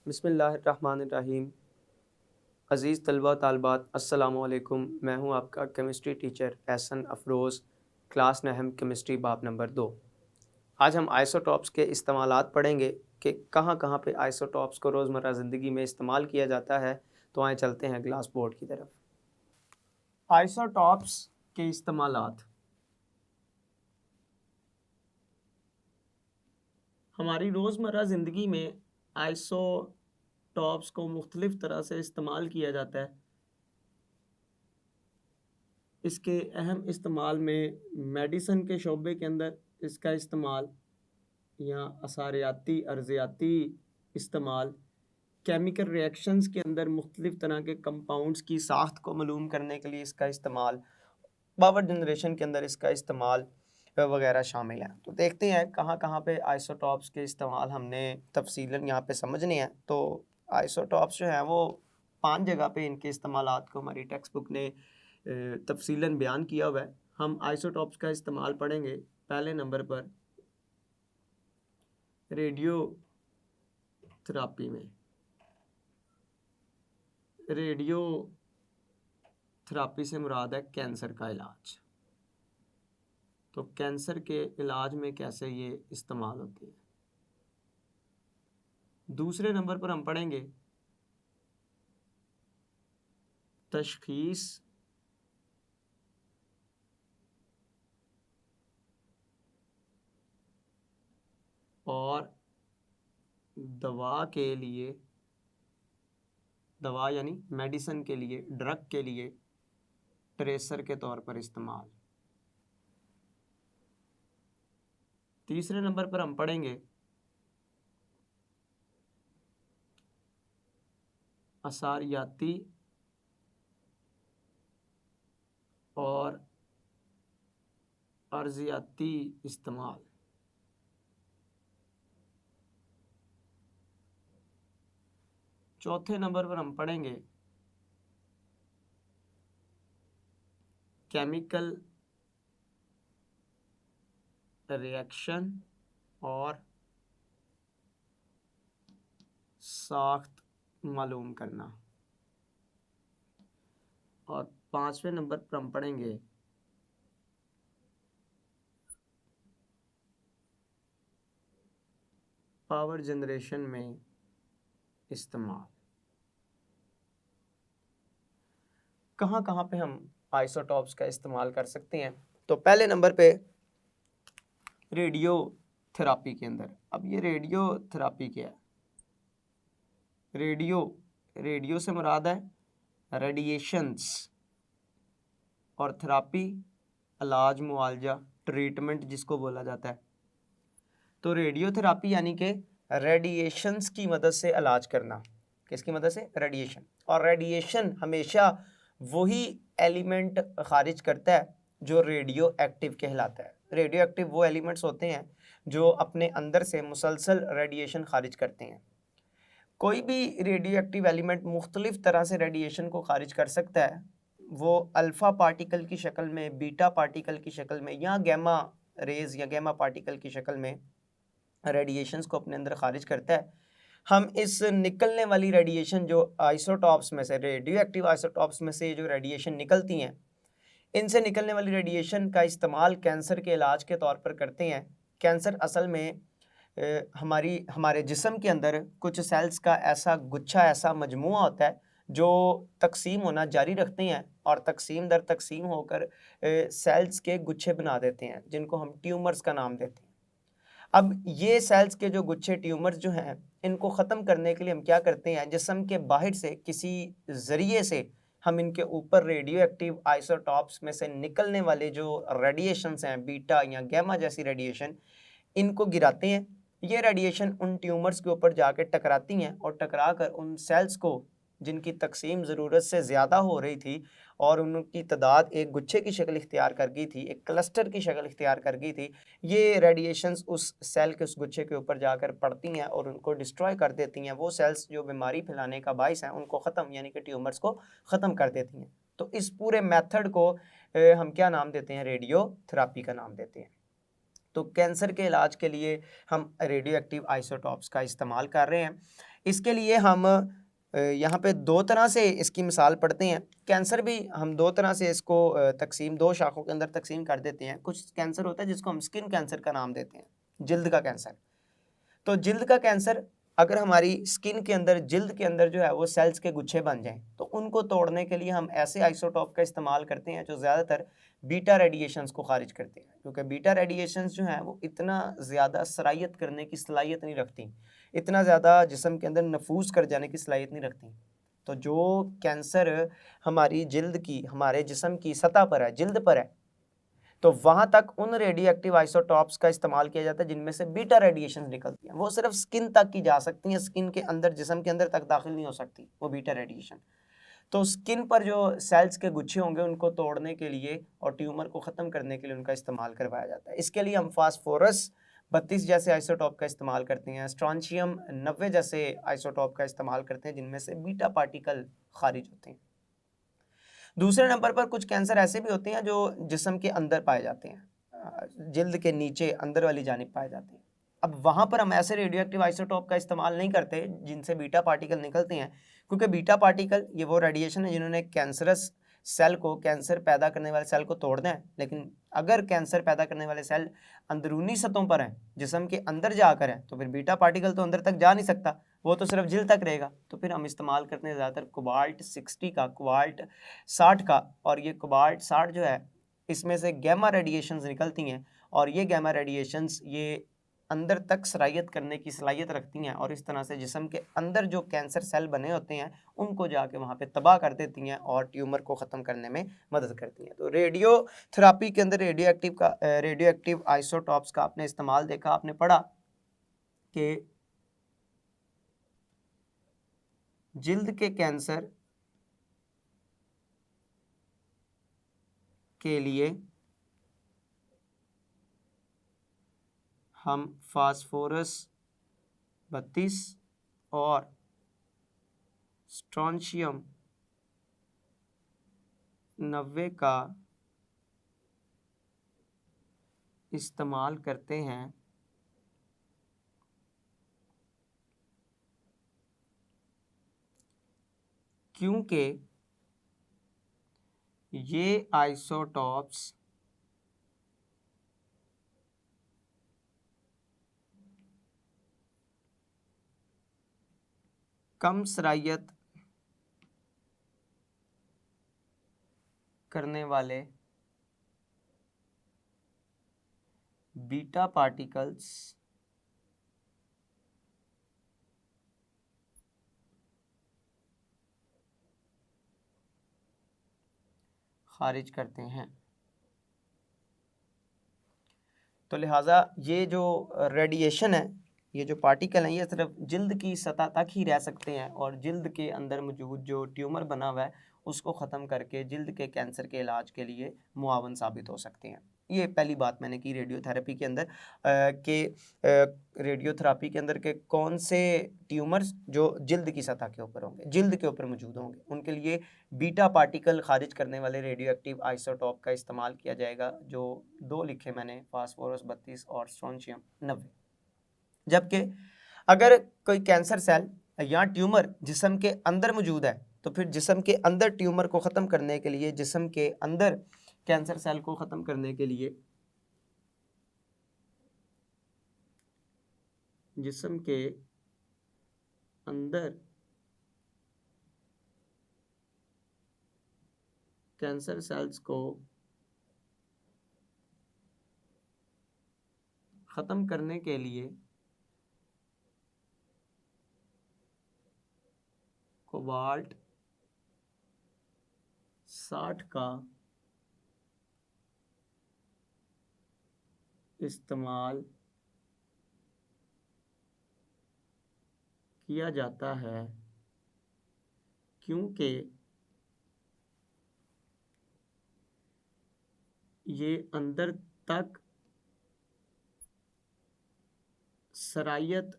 बिस्मिल्लाहिर्रहमानिर्रहीम। अज़ीज़ तलबा तालबात अस्सलामु अलैकुम। मैं हूं आपका chemistry teacher Ehsan Afroz, class नहम केमिस्ट्री बाब नंबर 2। आज हम आइसोटॉप्स के इस्तेमालात पढ़ेंगे कि कहाँ कहाँ पे आइसोटॉप्स को रोज़मर्रा ज़िंदगी में इस्तेमाल किया जाता है। तो आए चलते हैं ग्लास बोर्ड की तरफ। आइसोटॉप्स के इस्तेमालात हमारी रोज़मर्रा ज़िंदगी में आइसोटॉप्स को मुख्तलिफ़ तरह से इस्तेमाल किया जाता है। इसके अहम इस्तेमाल में मेडिसन के शोबे के अंदर इसका इस्तेमाल या आसारियाती अर्जियाती इस्तेमाल, केमिकल रिएक्शंस के अंदर मुख्तलिफ़ तरह के कंपाउंड्स की साख्त को मालूम करने के लिए इसका इस्तेमाल, पावर जनरेशन के अंदर इसका इस्तेमाल वगैरह शामिल हैं। तो देखते हैं कहाँ कहाँ पे आइसोटॉप्स के इस्तेमाल हमने तफसीलन यहाँ पे समझने हैं। तो आइसोटॉप्स जो हैं वो 5 जगह पे इनके इस्तेमालात को हमारी टेक्स्ट बुक ने तफसीलन बयान किया हुआ है। हम आइसोटॉप्स का इस्तेमाल पढ़ेंगे। पहले नंबर पर रेडियो थेरापी में। रेडियो थेरापी से मुराद है कैंसर का इलाज। तो कैंसर के इलाज में कैसे ये इस्तेमाल होती है। दूसरे नंबर पर हम पढ़ेंगे तशखीस और दवा के लिए, दवा यानी मेडिसिन के लिए, ड्रग के लिए ट्रेसर के तौर पर इस्तेमाल। तीसरे नंबर पर हम पढ़ेंगे आसारियाती और अर्जियाती इस्तेमाल। चौथे नंबर पर हम पढ़ेंगे केमिकल रिएक्शन और साख्त मालूम करना। और पांचवें नंबर पर हम पढ़ेंगे पावर जनरेशन में इस्तेमाल। कहाँ कहाँ पे हम आइसोटॉप्स का इस्तेमाल कर सकते हैं। तो पहले नंबर पे रेडियो थेरापी के अंदर। अब ये रेडियो थेरापी क्या है। रेडियो से मुराद है रेडिएशंस, और थेरापी इलाज, मुआवजा, ट्रीटमेंट जिसको बोला जाता है। तो रेडियो थेरापी यानी कि रेडिएशंस की मदद से इलाज करना। किसकी मदद से? रेडिएशन। और रेडिएशन हमेशा वही एलिमेंट खारिज करता है जो रेडियो एक्टिव कहलाता है। रेडियो एक्टिव वो एलिमेंट्स होते हैं जो अपने अंदर से मुसलसल रेडिएशन खारिज करते हैं। कोई भी रेडियो एक्टिव एलिमेंट मुख्तलिफ तरह से रेडिएशन को खारिज कर सकता है। वो अल्फ़ा पार्टिकल की शक्ल में, बीटा पार्टिकल की शक्ल में, या गैमा रेज या गैमा पार्टिकल की शक्ल में रेडिएशंस को अपने अंदर खारिज करता है। हम इस निकलने वाली रेडिएशन जो आइसोटॉप्स में से, रेडियो एक्टिव आइसोटॉप्स में से जो रेडिएशन निकलती हैं, इनसे निकलने वाली रेडिएशन का इस्तेमाल कैंसर के इलाज के तौर पर करते हैं। कैंसर असल में हमारे जिस्म के अंदर कुछ सेल्स का ऐसा गुच्छा, ऐसा मजमुआ होता है जो तकसीम होना जारी रखते हैं और तकसीम दर तकसीम होकर सेल्स के गुच्छे बना देते हैं, जिनको हम ट्यूमर्स का नाम देते हैं। अब ये सेल्स के जो गुच्छे, ट्यूमर्स जो हैं, इनको ख़त्म करने के लिए हम क्या करते हैं, जिस्म के बाहर से किसी ज़रिए से हम इनके ऊपर रेडियो एक्टिव आइसोटॉप्स में से निकलने वाले जो रेडिएशंस हैं, बीटा या गैमा जैसी रेडिएशन, इनको गिराते हैं। ये रेडिएशन उन ट्यूमर्स के ऊपर जाकर टकराती हैं और टकरा कर उन सेल्स को, जिनकी तकसीम ज़रूरत से ज़्यादा हो रही थी और उनकी तादाद एक गुच्छे की शक्ल इख्तियार कर गई थी, एक क्लस्टर की शक्ल इख्तियार कर गई थी, ये रेडिएशंस उस सेल के, उस गुच्छे के ऊपर जाकर पड़ती हैं और उनको डिस्ट्रॉय कर देती हैं। वो सेल्स जो बीमारी फैलाने का बाइस हैं, उनको ख़त्म, यानी कि ट्यूमर्स को ख़त्म कर देती हैं। तो इस पूरे मेथड को हम क्या नाम देते हैं? रेडियो थेरापी का नाम देते हैं। तो कैंसर के इलाज के लिए हम रेडियो एक्टिव आइसोटॉप्स का इस्तेमाल कर रहे हैं। इसके लिए हम यहाँ पे दो तरह से इसकी मिसाल पढ़ते हैं। कैंसर भी हम दो तरह से इसको तकसीम, दो शाखों के अंदर तकसीम कर देते हैं। कुछ कैंसर होता है जिसको हम स्किन कैंसर का नाम देते हैं, जिल्द का कैंसर। तो जिल्द का कैंसर, अगर हमारी स्किन के अंदर, जिल्द के अंदर जो है वो सेल्स के गुच्छे बन जाएं, तो उनको तोड़ने के लिए हम ऐसे आइसोटॉप का इस्तेमाल करते हैं जो ज़्यादातर बीटा रेडिएशंस को खारिज करते हैं, क्योंकि बीटा रेडिएशंस जो हैं वो इतना ज़्यादा सरायत करने की सलाहियत नहीं रखती, इतना ज़्यादा जिस्म के अंदर नफूज कर जाने की सलाहियत नहीं रखती। तो जो कैंसर हमारी जिल्द की, हमारे जिस्म की सतह पर है, जिल्द पर है, तो वहां तक उन रेडियो एक्टिव आइसोटॉप्स का इस्तेमाल किया जाता है जिनमें से बीटा रेडिएशन निकलती हैं। वो सिर्फ स्किन तक की जा सकती हैं, स्किन के अंदर, जिस्म के अंदर तक दाखिल नहीं हो सकती वो बीटा रेडिएशन। तो स्किन पर जो सेल्स के गुच्छे होंगे उनको तोड़ने के लिए और ट्यूमर को ख़त्म करने के लिए उनका इस्तेमाल करवाया जाता है। इसके लिए हम फास्फोरस 32 जैसे आइसोटॉप का इस्तेमाल करते हैं, स्ट्रॉन्शियम 90 जैसे आइसोटॉप का इस्तेमाल करते हैं जिनमें से बीटा पार्टिकल खारिज होते हैं। दूसरे नंबर पर कुछ कैंसर ऐसे भी होते हैं जो जिस्म के अंदर पाए जाते हैं, जिल्द के नीचे अंदर वाली जानिब पाए जाते हैं। अब वहाँ पर हम ऐसे रेडियो एक्टिव आइसोटॉप का इस्तेमाल नहीं करते जिनसे बीटा पार्टिकल निकलते हैं, क्योंकि बीटा पार्टिकल ये वो रेडिएशन है जिन्होंने कैंसरस सेल को, कैंसर पैदा करने वाले सेल को तोड़ना है। लेकिन अगर कैंसर पैदा करने वाले सेल अंदरूनी सतहों पर हैं, जिस्म के अंदर जाकर है, तो फिर बीटा पार्टिकल तो अंदर तक जा नहीं सकता, वो तो सिर्फ जिल्द तक रहेगा। तो फिर हम इस्तेमाल करते हैं ज़्यादातर कोबाल्ट 60 का, कोबाल्ट 60 का। और ये कोबाल्ट 60 जो है, इसमें से गैमा रेडिएशंस निकलती हैं, और ये गैमा रेडिएशंस ये अंदर तक सरायत करने की सलाहियत रखती हैं, और इस तरह से जिस्म के अंदर जो कैंसर सेल बने होते हैं उनको जाके वहाँ पे तबाह कर देती हैं और ट्यूमर को ख़त्म करने में मदद करती हैं। तो रेडियो थेरापी के अंदर रेडियो एक्टिव आइसोटॉप्स का आपने इस्तेमाल देखा, आपने पढ़ा कि जिल्द के कैंसर के लिए हम फास्फोरस 32 और स्ट्रॉन्शियम 90 का इस्तेमाल करते हैं, क्योंकि ये आइसोटॉप्स कम सरायत करने वाले बीटा पार्टिकल्स खारिज करते हैं। तो लिहाजा ये जो रेडिएशन है, ये जो पार्टिकल हैं, ये सिर्फ जिल्द की सतह तक ही रह सकते हैं, और जिल्द के अंदर मौजूद जो ट्यूमर बना हुआ है उसको ख़त्म करके जिल्द के कैंसर के इलाज के लिए मुआवन साबित हो सकते हैं। ये पहली बात मैंने की रेडियोथेरेपी के अंदर के रेडियोथेरापी के अंदर के कौन से ट्यूमर्स जो जिल्द की सतह के ऊपर होंगे, जिल्द के ऊपर मौजूद होंगे, उनके लिए बीटा पार्टिकल खारिज करने वाले रेडियो एक्टिव आइसोटॉप का इस्तेमाल किया जाएगा, जो दो लिखे मैंने, फास्फोरस 32 और स्ट्रॉन्शियम 90। जबकि अगर कोई कैंसर सेल या ट्यूमर जिस्म के अंदर मौजूद है, तो फिर जिस्म के अंदर ट्यूमर को ख़त्म करने के लिए, जिस्म के अंदर कैंसर सेल को ख़त्म करने के लिए जिस्म के अंदर कैंसर सेल्स को ख़त्म करने के लिए कोबाल्ट 60 का इस्तेमाल किया जाता है, क्योंकि ये अंदर तक सरायत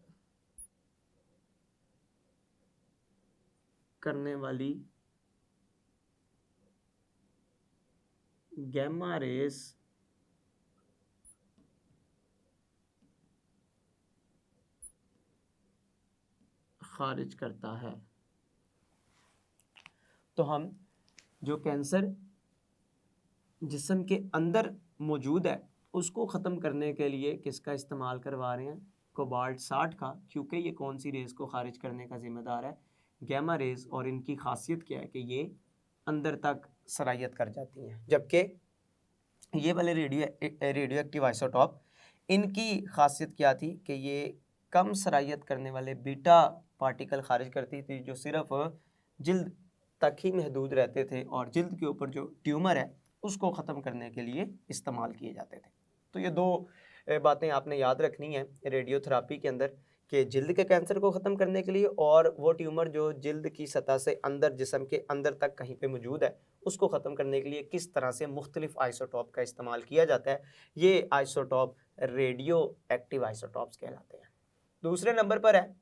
करने वाली गैमा रेस खारिज करता है। तो हम जो कैंसर जिस्म के अंदर मौजूद है उसको ख़त्म करने के लिए किसका इस्तेमाल करवा रहे हैं? कोबाल्ट 60 का, क्योंकि ये कौन सी रेज़ को खारिज करने का ज़िम्मेदार है? Gamma rays. और इनकी खासियत क्या है कि ये अंदर तक सरायत कर जाती हैं, जबकि ये वाले रेडियो एक्टिव आइसोटॉप, इनकी खासियत क्या थी कि ये कम सरायत करने वाले बीटा पार्टिकल खारिज करती थी जो सिर्फ जिल्द तक ही महदूद रहते थे और जिल्द के ऊपर जो ट्यूमर है उसको ख़त्म करने के लिए इस्तेमाल किए जाते थे। तो ये दो बातें आपने याद रखनी है रेडियोथेरापी के अंदर, कि जिल्द के कैंसर को ख़त्म करने के लिए और वो ट्यूमर जो जिल्द की सतह से अंदर जिस्म के अंदर तक कहीं पे मौजूद है उसको ख़त्म करने के लिए किस तरह से मुख्तलिफ आइसोटॉप का इस्तेमाल किया जाता है। ये आइसोटॉप रेडियो एक्टिव आइसोटॉप्स कहलाते हैं। दूसरे नंबर पर है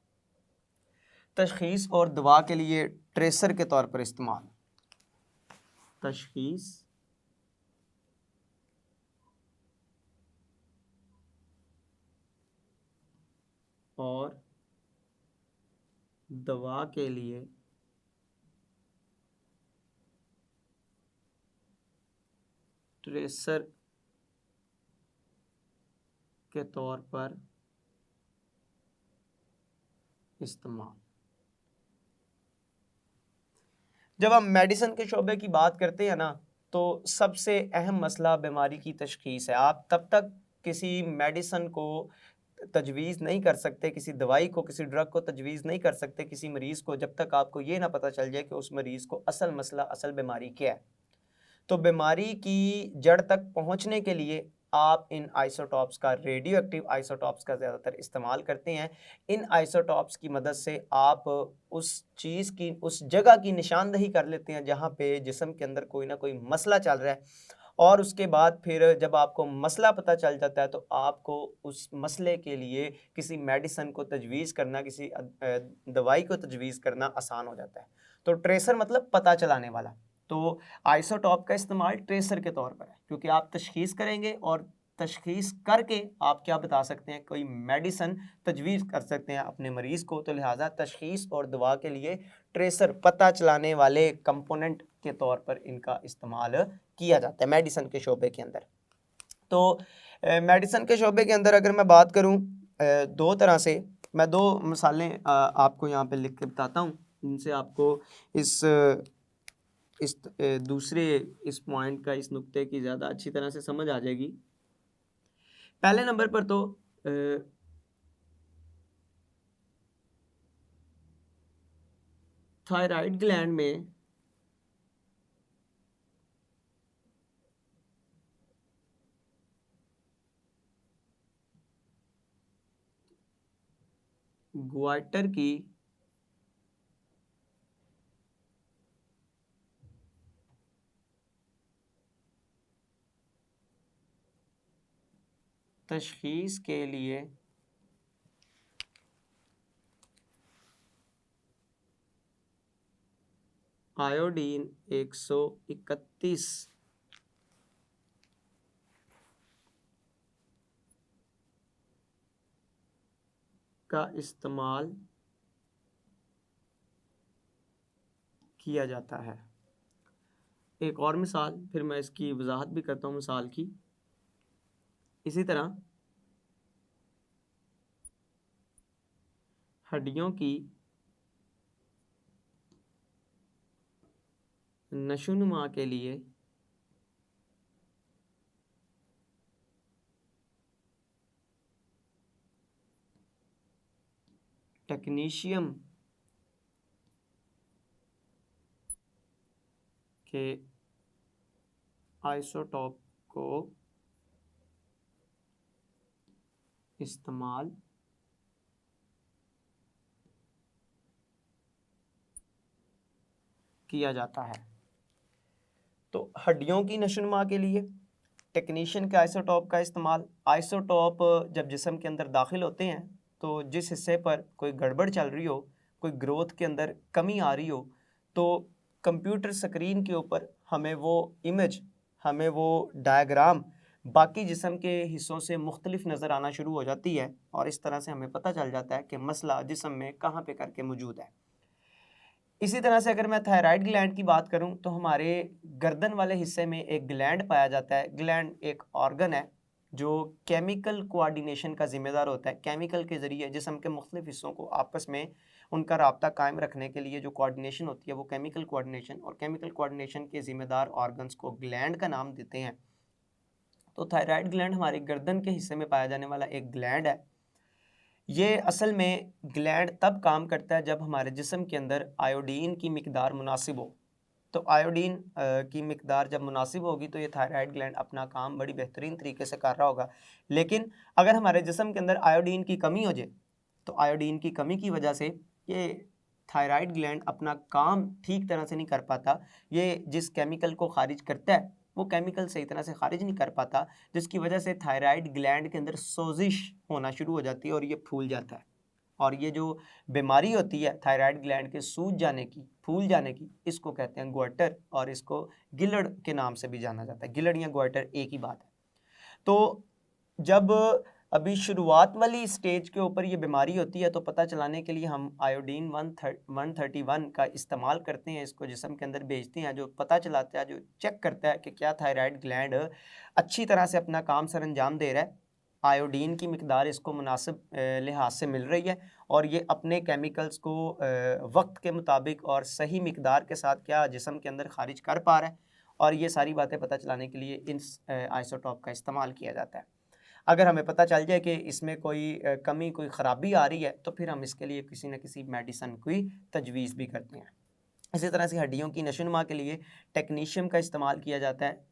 तशखीस और दवा के लिए ट्रेसर के तौर पर इस्तेमाल। तशखीस और दवा के लिए ट्रेसर के तौर पर इस्तेमाल। जब हम मेडिसिन के शोबे की बात करते हैं ना, तो सबसे अहम मसला बीमारी की तशखीस है। आप तब तक किसी मेडिसिन को तजवीज़ नहीं कर सकते, किसी दवाई को, किसी ड्रग को तजवीज़ नहीं कर सकते किसी मरीज़ को, जब तक आपको ये ना पता चल जाए कि उस मरीज़ को असल मसला, असल बीमारी क्या है। तो बीमारी की जड़ तक पहुंचने के लिए आप इन आइसोटॉप्स का, रेडियो एक्टिव आइसोटॉप्स का ज़्यादातर इस्तेमाल करते हैं। इन आइसोटॉप्स की मदद से आप उस चीज़ की, उस जगह की निशानदही कर लेते हैं जहाँ पे जिस्म के अंदर कोई ना कोई मसला चल रहा है, और उसके बाद फिर जब आपको मसला पता चल जाता है तो आपको उस मसले के लिए किसी मेडिसिन को तजवीज़ करना, किसी दवाई को तजवीज़ करना आसान हो जाता है। तो ट्रेसर मतलब पता चलाने वाला। तो आइसोटॉप का इस्तेमाल ट्रेसर के तौर पर है, क्योंकि आप तशखीस करेंगे और तशखीस करके आप क्या बता सकते हैं, कोई मेडिसिन तजवीज़ कर सकते हैं अपने मरीज़ को। तो लिहाजा तशखीस और दवा के लिए ट्रेसर, पता चलाने वाले कंपोनेंट के तौर पर इनका इस्तेमाल किया जाता है मेडिसिन के शोबे के अंदर। तो मेडिसिन के शोबे के अंदर अगर मैं बात करूं दो तरह से, मैं दो मिसालें आपको यहाँ पे लिख के बताता हूँ, जिनसे आपको इस दूसरे इस पॉइंट का, इस नुक्ते की ज़्यादा अच्छी तरह से समझ आ जाएगी। पहले नंबर पर तो थायराइड ग्लैंड में ग्वाइटर की तशखीस के लिए आयोडीन 131 का इस्तेमाल किया जाता है। एक और मिसाल, फिर मैं इसकी वजाहत भी करता हूँ मिसाल की। इसी तरह हड्डियों की नशोनुमा के लिए टेक्नीशियम के आइसोटॉप को इस्तेमाल किया जाता है। तो हड्डियों की नशोनुमा के लिए टेक्नीशियन के आइसोटॉप का इस्तेमाल। आइसोटॉप जब जिस्म के अंदर दाखिल होते हैं तो जिस हिस्से पर कोई गड़बड़ चल रही हो, कोई ग्रोथ के अंदर कमी आ रही हो, तो कंप्यूटर स्क्रीन के ऊपर हमें वो इमेज, हमें वो डायग्राम बाकी जिस्म के हिस्सों से मुख्तलिफ नज़र आना शुरू हो जाती है और इस तरह से हमें पता चल जाता है कि मसला जिस्म में कहाँ पे करके मौजूद है। इसी तरह से अगर मैं थायराइड ग्लैंड की बात करूं तो हमारे गर्दन वाले हिस्से में एक ग्लैंड पाया जाता है। ग्लैंड एक ऑर्गन है जो केमिकल कोऑर्डिनेशन का ज़िम्मेदार होता है। केमिकल के ज़रिए जिस्म के मुख्तलिफ हिस्सों को आपस में उनका राब्ता कायम रखने के लिए जो कोऑर्डिनेशन होती है वो केमिकल कोऑर्डिनेशन, और केमिकल कोऑर्डिनेशन के ज़िम्मेदार ऑर्गन्स को ग्लैंड का नाम देते हैं। तो थायराइड ग्लैंड हमारे गर्दन के हिस्से में पाया जाने वाला एक ग्लैंड है। ये असल में ग्लैंड तब काम करता है जब हमारे जिस्म के अंदर आयोडीन की मिकदार मुनासिब हो। तो आयोडीन की मिकदार जब मुनासिब होगी तो ये थायराइड ग्लैंड अपना काम बड़ी बेहतरीन तरीके से कर रहा होगा। लेकिन अगर हमारे जिस्म के अंदर आयोडीन की कमी हो जाए तो आयोडीन की कमी की वजह से ये थायराइड ग्लैंड अपना काम ठीक तरह से नहीं कर पाता। ये जिस केमिकल को खारिज करता है वो केमिकल सही तरह से खारिज नहीं कर पाता, जिसकी वजह से थायराइड ग्लैंड के अंदर सोजिश होना शुरू हो जाती है और ये फूल जाता है। और ये जो बीमारी होती है थायराइड ग्लैंड के सूज जाने की, फूल जाने की, इसको कहते हैं ग्वाटर, और इसको गिलड़ के नाम से भी जाना जाता है। गिलड़ या ग्वाटर एक ही बात है। तो जब अभी शुरुआत वाली स्टेज के ऊपर ये बीमारी होती है तो पता चलाने के लिए हम आयोडीन 131 का इस्तेमाल करते हैं, इसको जिस्म के अंदर भेजते हैं, जो पता चलाता है, जो चेक करता है कि क्या थायराइड ग्लैंड अच्छी तरह से अपना काम सर अंजाम दे रहा है, आयोडीन की मिकदार इसको मुनासिब लिहाज से मिल रही है, और ये अपने केमिकल्स को वक्त के मुताबिक और सही मिकदार के साथ क्या जिस्म के अंदर खारिज कर पा रहा है। और ये सारी बातें पता चलाने के लिए इन आइसोटॉप का इस्तेमाल किया जाता है। अगर हमें पता चल जाए कि इसमें कोई कमी, कोई ख़राबी आ रही है तो फिर हम इसके लिए किसी न किसी मेडिसिन की तजवीज़ भी करते हैं। इसी तरह से हड्डियों की नशोनुमा के लिए टेक्नीशियम का इस्तेमाल किया जाता है।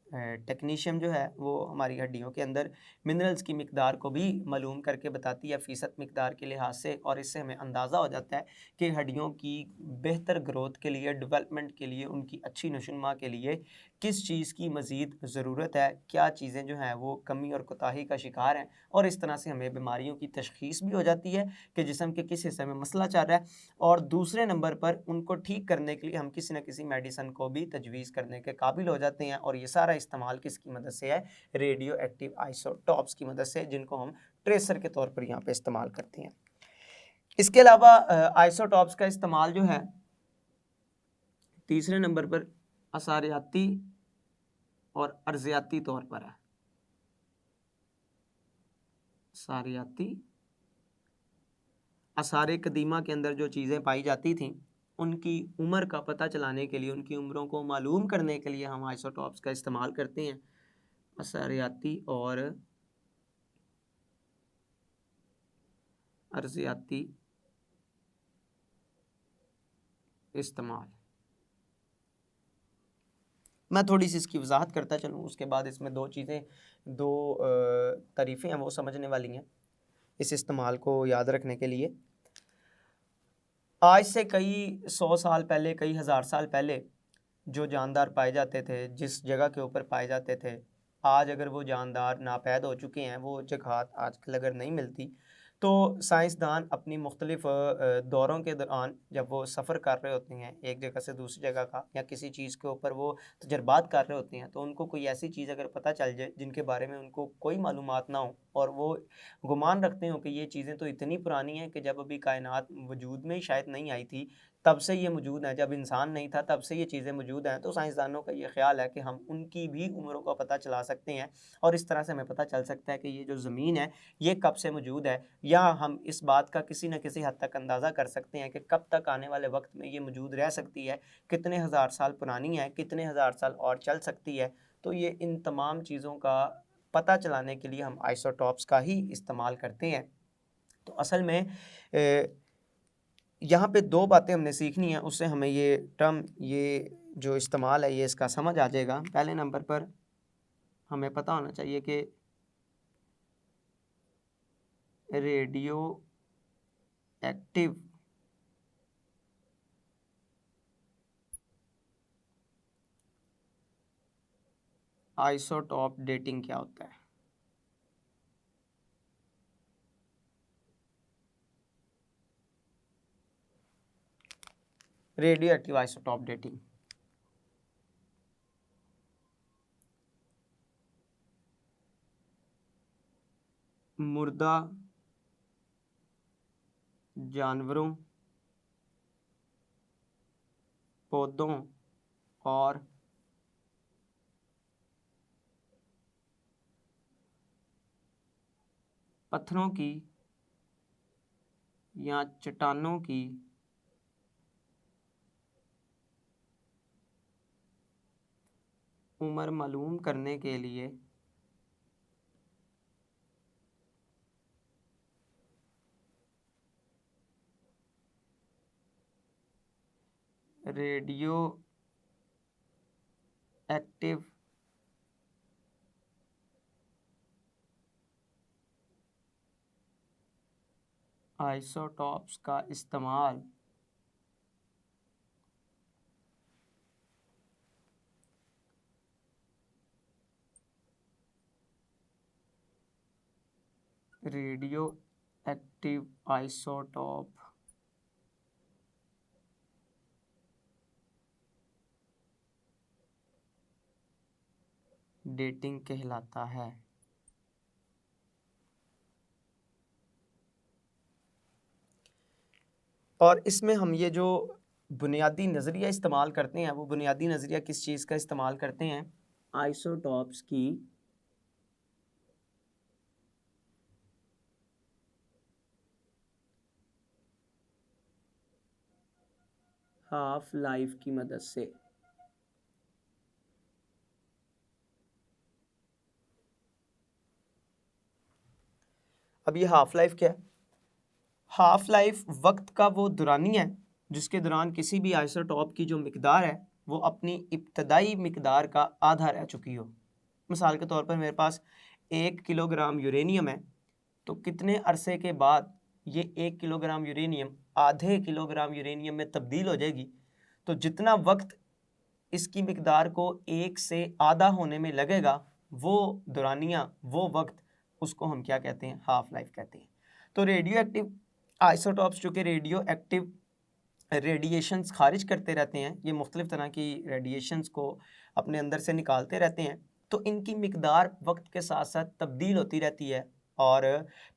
टेक्नीशियम जो है वो हमारी हड्डियों के अंदर मिनरल्स की मिकदार को भी मालूम करके बताती है फ़ीसद मिकदार के लिहाज से, और इससे हमें अंदाज़ा हो जाता है कि हड्डियों की बेहतर ग्रोथ के लिए, डेवलपमेंट के लिए, उनकी अच्छी नशोनुमा के लिए किस चीज़ की मज़ीद ज़रूरत है, क्या चीज़ें जो हैं वो कमी और कोताही का शिकार हैं। और इस तरह से हमें बीमारियों की तशख़ीस भी हो जाती है कि जिस्म के किस हिस्से में मसला चल रहा है, और दूसरे नंबर पर उनको ठीक करने के लिए हम किसी न किसी मेडिसिन को भी तजवीज़ करने के काबिल हो जाते हैं। और ये सारा इस्तेमाल किसकी मदद से है? रेडियो एक्टिव आइसोटॉप्स की मदद से, जिनको हम ट्रेसर के तौर पर यहाँ पे इस्तेमाल करते हैं। इसके अलावा आइसोटॉप्स का इस्तेमाल जो है तीसरे नंबर पर असारियाती और अर्जियाती तौर पर है। असारियाती, आसार कदीमा के अंदर जो चीज़ें पाई जाती थीं उनकी उम्र का पता चलाने के लिए, उनकी उम्रों को मालूम करने के लिए हम आइसोटॉप्स का इस्तेमाल करते हैं। असारियाती और अर्जियाती इस्तेमाल। मैं थोड़ी सी इसकी वजाहत करता चलूँ, उसके बाद इसमें दो चीज़ें, दो तारीफ़ें हैं वो समझने वाली हैं इस इस्तेमाल को याद रखने के लिए। आज से कई 100 साल पहले, कई हज़ार साल पहले जो जानदार पाए जाते थे, जिस जगह के ऊपर पाए जाते थे, आज अगर वो जानदार नापैद हो चुके हैं, वो जगह आजकल अगर नहीं मिलती, तो साइंसदान अपनी मुख्तलिफ दौरों के दौरान जब वो सफ़र कर रहे होते हैं एक जगह से दूसरी जगह का, या किसी चीज़ के ऊपर वो तजर्बात कर रहे होते हैं, तो उनको कोई ऐसी चीज़ अगर पता चल जाए जिनके बारे में उनको कोई मालूमात ना हो, और वो गुमान रखते हो कि ये चीज़ें तो इतनी पुरानी हैं कि जब अभी कायनात वजूद में ही शायद नहीं आई थी, तब से ये मौजूद हैं, जब इंसान नहीं था तब से ये चीज़ें मौजूद हैं, तो साइंसदानों का ये ख्याल है कि हम उनकी भी उम्रों का पता चला सकते हैं, और इस तरह से हमें पता चल सकता है कि ये जो ज़मीन है ये कब से मौजूद है, या हम इस बात का किसी न किसी हद तक अंदाज़ा कर सकते हैं कि कब तक आने वाले वक्त में ये मौजूद रह सकती है, कितने हज़ार साल पुरानी है, कितने हज़ार साल और चल सकती है। तो ये इन तमाम चीज़ों का पता चलाने के लिए हम आइसोटॉप्स का ही इस्तेमाल करते हैं। तो असल में यहाँ पे दो बातें हमने सीखनी है, उससे हमें ये टर्म, ये जो इस्तेमाल है ये इसका समझ आ जाएगा। पहले नंबर पर हमें पता होना चाहिए कि रेडियो एक्टिव आइसोटॉप डेटिंग क्या होता है। रेडियो एक्टिव आइसोटॉप डेटिंग मुर्दा जानवरों, पौधों और पत्थरों की या चट्टानों की उम्र मालूम करने के लिए रेडियो एक्टिव आइसोटॉप्स का इस्तेमाल रेडियो एक्टिव आइसोटॉप डेटिंग कहलाता है। और इसमें हम ये जो बुनियादी नज़रिया इस्तेमाल करते हैं, वो बुनियादी नज़रिया किस चीज़ का इस्तेमाल करते हैं? आइसोटॉप्स की हाफ लाइफ की मदद से। अब ये हाफ लाइफ क्या है? हाफ लाइफ वक्त का वो दुरानी है जिसके दौरान किसी भी आइसोटॉप की जो मिकदार है वो अपनी इब्तदाई मिकदार का आधा रह चुकी हो। मिसाल के तौर पर मेरे पास 1 किलोग्राम यूरेनियम है, तो कितने अरसे के बाद ये 1 किलोग्राम यूरेनियम आधे किलोग्राम यूरेनियम में तब्दील हो जाएगी। तो जितना वक्त इसकी मिकदार को 1 से आधा होने में लगेगा, वो दुरानिया, वो वक्त, उसको हम क्या कहते हैं? हाफ लाइफ कहते हैं। तो रेडियो एक्टिव आइसोटॉप्स जो कि रेडियो एक्टिव रेडिएशंस खारिज करते रहते हैं, ये मुख्तलिफ तरह की रेडिएशंस को अपने अंदर से निकालते रहते हैं, तो इनकी मिकदार वक्त के साथ साथ तब्दील होती रहती है। और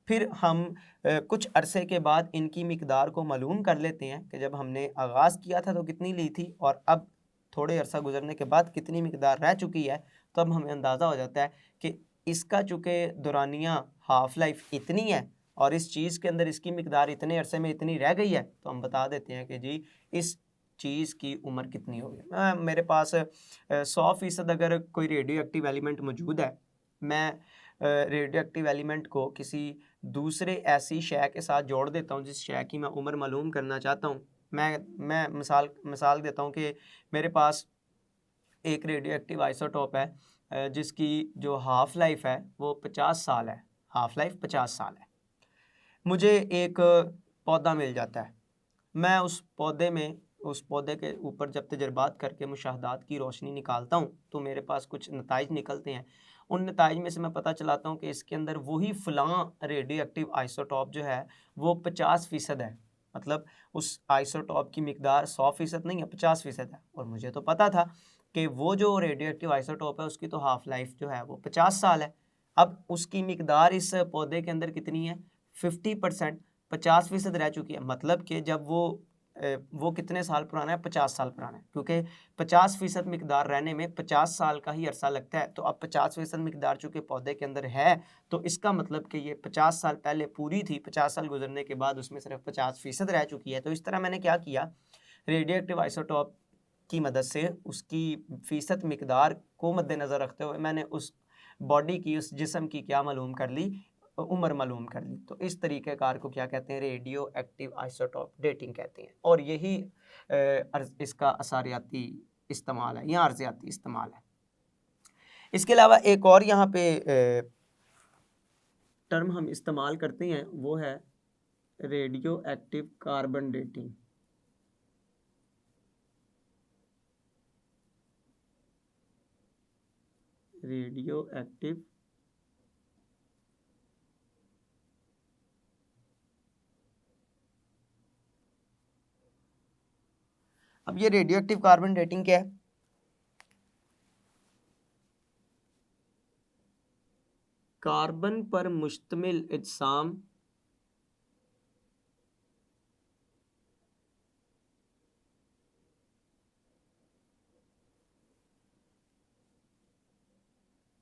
फिर हम कुछ अरसे के बाद इनकी मिकदार को मालूम कर लेते हैं कि जब हमने आगाज़ किया था तो कितनी ली थी और अब थोड़े अरसा गुजरने के बाद कितनी मिकदार रह चुकी है। तो अब हमें अंदाज़ा हो जाता है कि इसका चूँकि दुरानिया हाफ लाइफ इतनी है और इस चीज़ के अंदर इसकी मिकदार इतने अरसे में इतनी रह गई है, तो हम बता देते हैं कि जी इस चीज़ की उम्र कितनी होगी। मेरे पास 100% अगर कोई रेडियो एक्टिव एलिमेंट मौजूद है, मैं रेडियो एक्टिव एलिमेंट को किसी दूसरे ऐसी शय के साथ जोड़ देता हूँ जिस शय की मैं उम्र मालूम करना चाहता हूँ। मैं मिसाल देता हूँ कि मेरे पास एक रेडियो एक्टिव आइसोटॉप है जिसकी जो हाफ लाइफ है वो 50 साल है। हाफ लाइफ 50 साल है। मुझे एक पौधा मिल जाता है, मैं उस पौधे के ऊपर जब तजर्बात करके मुशाहदात की रोशनी निकालता हूँ तो मेरे पास कुछ नताइज निकलते हैं। उन नताइज में से मैं पता चलाता हूँ कि इसके अंदर वही फ़लाँ रेडियो एक्टिव आइसोटॉप जो है वो 50% है। मतलब उस आइसोटॉप की मिकदार 100% नहीं है, 50% है। और मुझे तो पता था कि वो जो रेडियो एक्टिव आइसोटॉप है उसकी तो हाफ लाइफ जो है वो 50 साल है। अब उसकी मिकदार इस पौधे के अंदर कितनी है? 50%, 50% रह चुकी है। मतलब कि जब वो कितने साल पुराना है? 50 साल पुराना है, क्योंकि 50% मिकदार रहने में 50 साल का ही अरसा लगता है। तो अब 50% मिकदार चूँकि पौधे के अंदर है, तो इसका मतलब कि ये 50 साल पहले पूरी थी, 50 साल गुजरने के बाद उसमें सिर्फ 50% रह चुकी है। तो इस तरह मैंने क्या किया, रेडियो एक्टिव आइसोटॉप की मदद से उसकी फ़ीसद मिकदार को मद्देनज़र रखते हुए मैंने उस बॉडी की, उस जिस्म की क्या मालूम कर ली? उम्र मालूम कर ली। तो इस तरीक़ेकार को क्या कहते हैं? रेडियो एक्टिव आइसोटॉप डेटिंग कहते हैं। और यही इसका असारियाती इस्तेमाल है या अर्ज़ियाती इस्तेमाल है। इसके अलावा एक और यहाँ पे टर्म हम इस्तेमाल करते हैं, वो है radio active carbon dating. Radio active अब ये रेडियो एक्टिव कार्बन डेटिंग क्या है? कार्बन पर मुश्तमिल इज्साम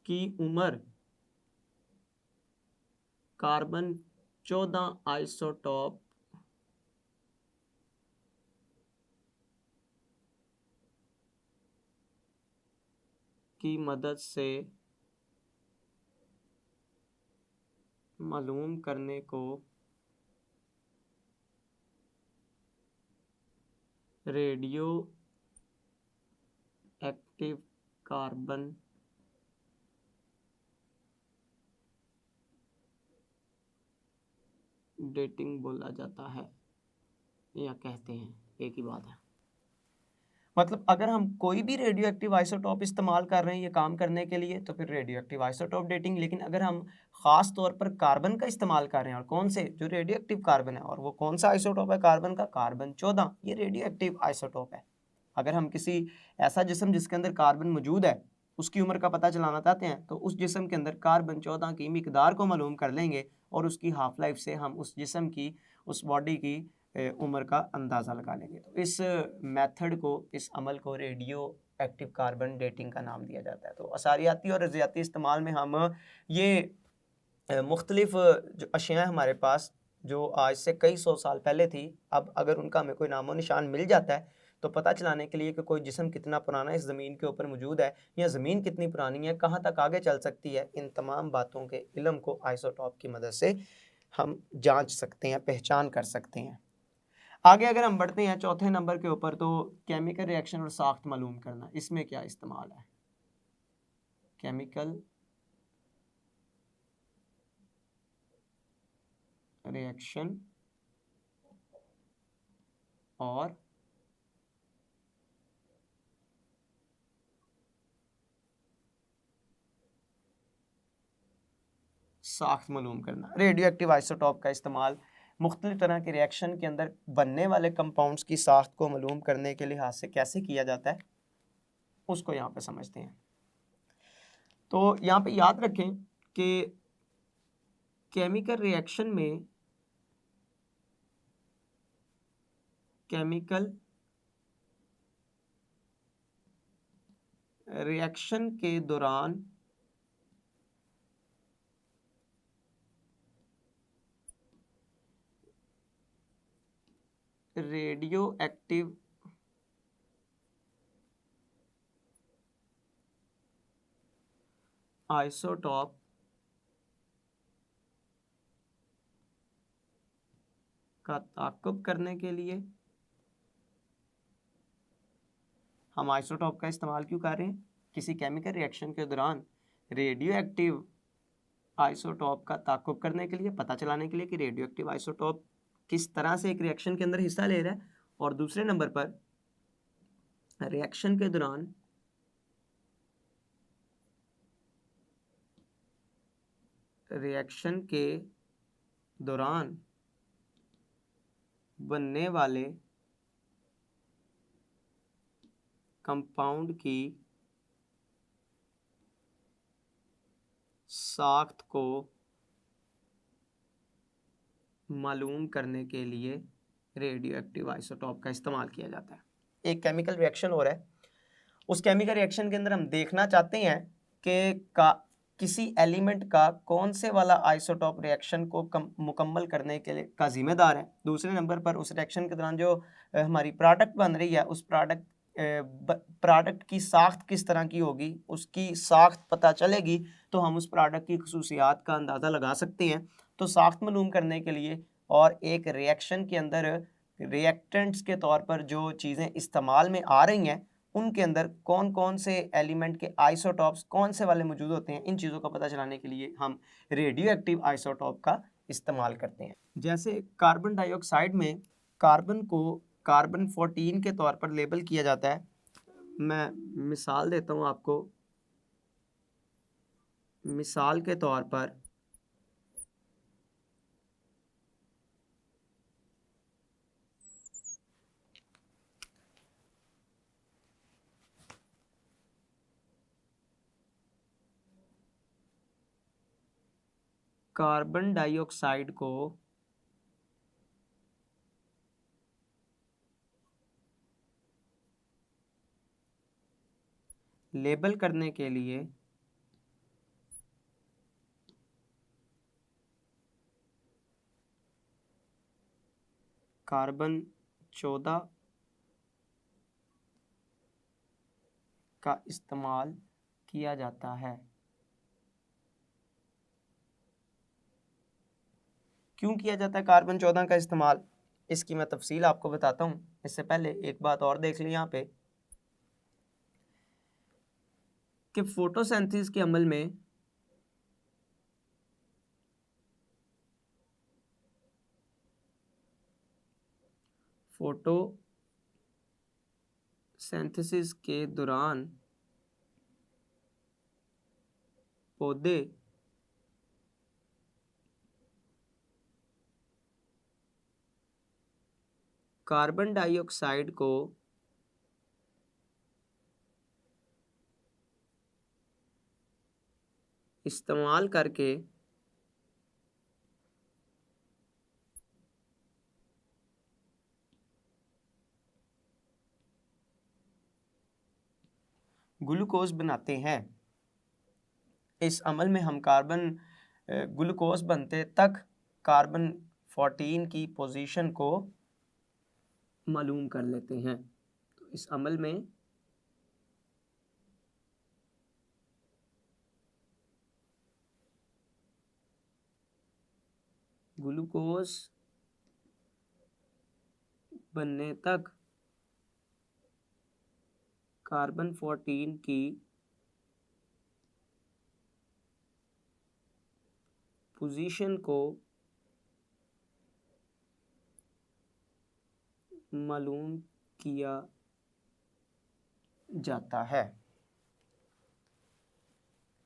की उम्र कार्बन 14 आइसोटॉप की मदद से मालूम करने को रेडियो एक्टिव कार्बन डेटिंग बोला जाता है या कहते हैं, एक ही बात है। मतलब अगर हम कोई भी रेडियो एक्टिव आइसोटॉप इस्तेमाल कर रहे हैं ये काम करने के लिए तो फिर रेडियो एक्टिव आइसोटॉप डेटिंग, लेकिन अगर हम ख़ास तौर पर कार्बन का इस्तेमाल कर रहे हैं और कौन से, जो रेडियो एक्टिव कार्बन है, और वो कौन सा आइसोटॉप है कार्बन का, कार्बन 14, ये रेडियो एक्टिव आइसोटॉप है। अगर हम किसी ऐसा जिस्म जिसके अंदर कार्बन मौजूद है उसकी उम्र का पता चलाना चाहते हैं तो उस जिस्म के अंदर कार्बन 14 की मिकदार को मालूम कर लेंगे और उसकी हाफ लाइफ से हम उस जिस्म की, उस बॉडी की उम्र का अंदाज़ा लगा लेंगे। तो इस मेथड को, इस अमल को रेडियो एक्टिव कार्बन डेटिंग का नाम दिया जाता है। तो असारियाती और रज़ियाती इस्तेमाल में हम ये मुख्तलिफ जो अशिया हमारे पास जो आज से कई सौ साल पहले थी, अब अगर उनका हमें कोई नामो निशान मिल जाता है तो पता चलाने के लिए कि कोई जिस्म कितना पुराना इस ज़मीन के ऊपर मौजूद है या ज़मीन कितनी पुरानी है, कहाँ तक आगे चल सकती है, इन तमाम बातों के इल्म को आइसोटॉप की मदद से हम जांच सकते हैं, पहचान कर सकते हैं। आगे अगर हम बढ़ते हैं चौथे नंबर के ऊपर, तो केमिकल रिएक्शन और साख्त मालूम करना, इसमें क्या इस्तेमाल है? केमिकल रिएक्शन और साख्त मालूम करना। रेडियो एक्टिव आइसोटॉप का इस्तेमाल मुख्तलिफ तरह के रिएक्शन के अंदर बनने वाले कंपाउंड्स की साख्त को मालूम करने के लिहाज से कैसे किया जाता है उसको यहाँ पे समझते हैं। तो यहाँ पे याद रखें कि केमिकल रिएक्शन में केमिकल रिएक्शन के दौरान रेडियो एक्टिव आइसोटॉप का ताक़ुब करने के लिए हम आइसोटॉप का इस्तेमाल क्यों कर रहे हैं? किसी केमिकल रिएक्शन के दौरान रेडियो एक्टिव आइसोटॉप का ताक़ुब करने के लिए, पता चलाने के लिए कि रेडियो एक्टिव आइसोटॉप किस तरह से एक रिएक्शन के अंदर हिस्सा ले रहा है, और दूसरे नंबर पर रिएक्शन के दौरान बनने वाले कंपाउंड की साख्त को मालूम करने के लिए रेडियो एक्टिव आइसोटॉप का इस्तेमाल किया जाता है। एक केमिकल रिएक्शन हो रहा है, उस केमिकल रिएक्शन के अंदर हम देखना चाहते हैं कि किसी एलिमेंट का कौन से वाला आइसोटॉप रिएक्शन को मुकम्मल करने के लिए का जिम्मेदार है। दूसरे नंबर पर उस रिएक्शन के दौरान जो हमारी प्रोडक्ट बन रही है, उस प्रोडक्ट की साख्त किस तरह की होगी, उसकी साख्त पता चलेगी तो हम उस प्रोडक्ट की खसूसियात का अंदाज़ा लगा सकते हैं। तो साख्त मालूम करने के लिए और एक रिएक्शन के अंदर रिएक्टेंट्स के तौर पर जो चीज़ें इस्तेमाल में आ रही हैं उनके अंदर कौन कौन से एलिमेंट के आइसोटॉप्स कौन से वाले मौजूद होते हैं, इन चीज़ों का पता चलाने के लिए हम रेडियो एक्टिव आइसोटॉप का इस्तेमाल करते हैं। जैसे कार्बन डाइऑक्साइड में कार्बन को कार्बन 14 के तौर पर लेबल किया जाता है। मैं मिसाल देता हूँ आपको। मिसाल के तौर पर कार्बन डाइऑक्साइड को लेबल करने के लिए कार्बन 14 का इस्तेमाल किया जाता है। क्यों किया जाता है कार्बन 14 का इस्तेमाल, इसकी मैं तफसील आपको बताता हूँ। इससे पहले एक बात और देख ली यहाँ पे कि फोटोसिंथेसिस के अमल में फोटोसिंथेसिस के दौरान पौधे कार्बन डाइऑक्साइड को इस्तेमाल करके ग्लूकोज बनाते हैं। इस अमल में हम ग्लूकोज बनते तक कार्बन 14 की पोजीशन को मालूम कर लेते हैं। तो इस अमल में ग्लूकोज बनने तक कार्बन 14 की पोजीशन को मालूम किया जाता है।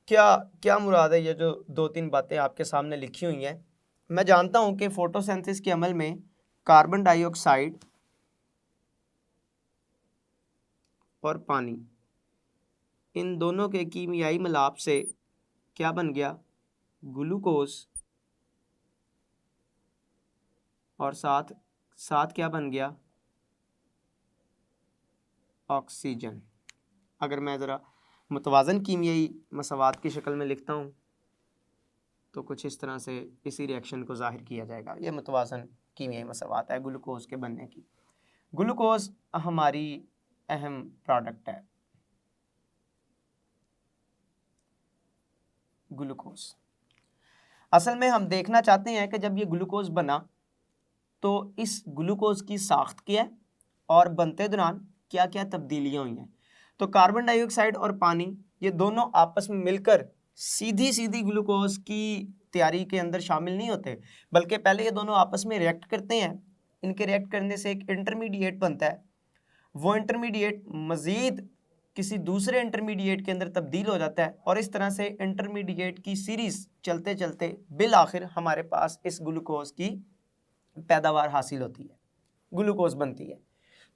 क्या मुराद है? ये जो दो तीन बातें आपके सामने लिखी हुई हैं, मैं जानता हूं कि फोटोसिंथेसिस के अमल में कार्बन डाइऑक्साइड और पानी, इन दोनों के कीमियाई मिलाप से क्या बन गया? ग्लूकोज, और साथ साथ क्या बन गया? ऑक्सीजन। अगर मैं ज़रा मुतवाज़न कीमियाई मसवाद की शक्ल में लिखता हूँ तो कुछ इस तरह से इसी रिएक्शन को ज़ाहिर किया जाएगा। ये मुतवाज़न कीमियाई मसवाद है ग्लूकोज के बनने की। ग्लूकोज हमारी अहम प्रोडक्ट है। ग्लूकोज असल में हम देखना चाहते हैं कि जब ये ग्लूकोज बना तो इस ग्लूकोज की साख्त क्या है और बनते दौरान क्या क्या तब्दीलियां हुई हैं। तो कार्बन डाइऑक्साइड और पानी ये दोनों आपस में मिलकर सीधी ग्लूकोज की तैयारी के अंदर शामिल नहीं होते, बल्कि पहले ये दोनों आपस में रिएक्ट करते हैं। इनके रिएक्ट करने से एक इंटरमीडिएट बनता है। वो इंटरमीडिएट मज़ीद किसी दूसरे इंटरमीडिएट के अंदर तब्दील हो जाता है और इस तरह से इंटरमीडिएट की सीरीज़ चलते चलते बिल आखिर हमारे पास इस ग्लूकोज की पैदावार हासिल होती है, ग्लूकोज बनती है।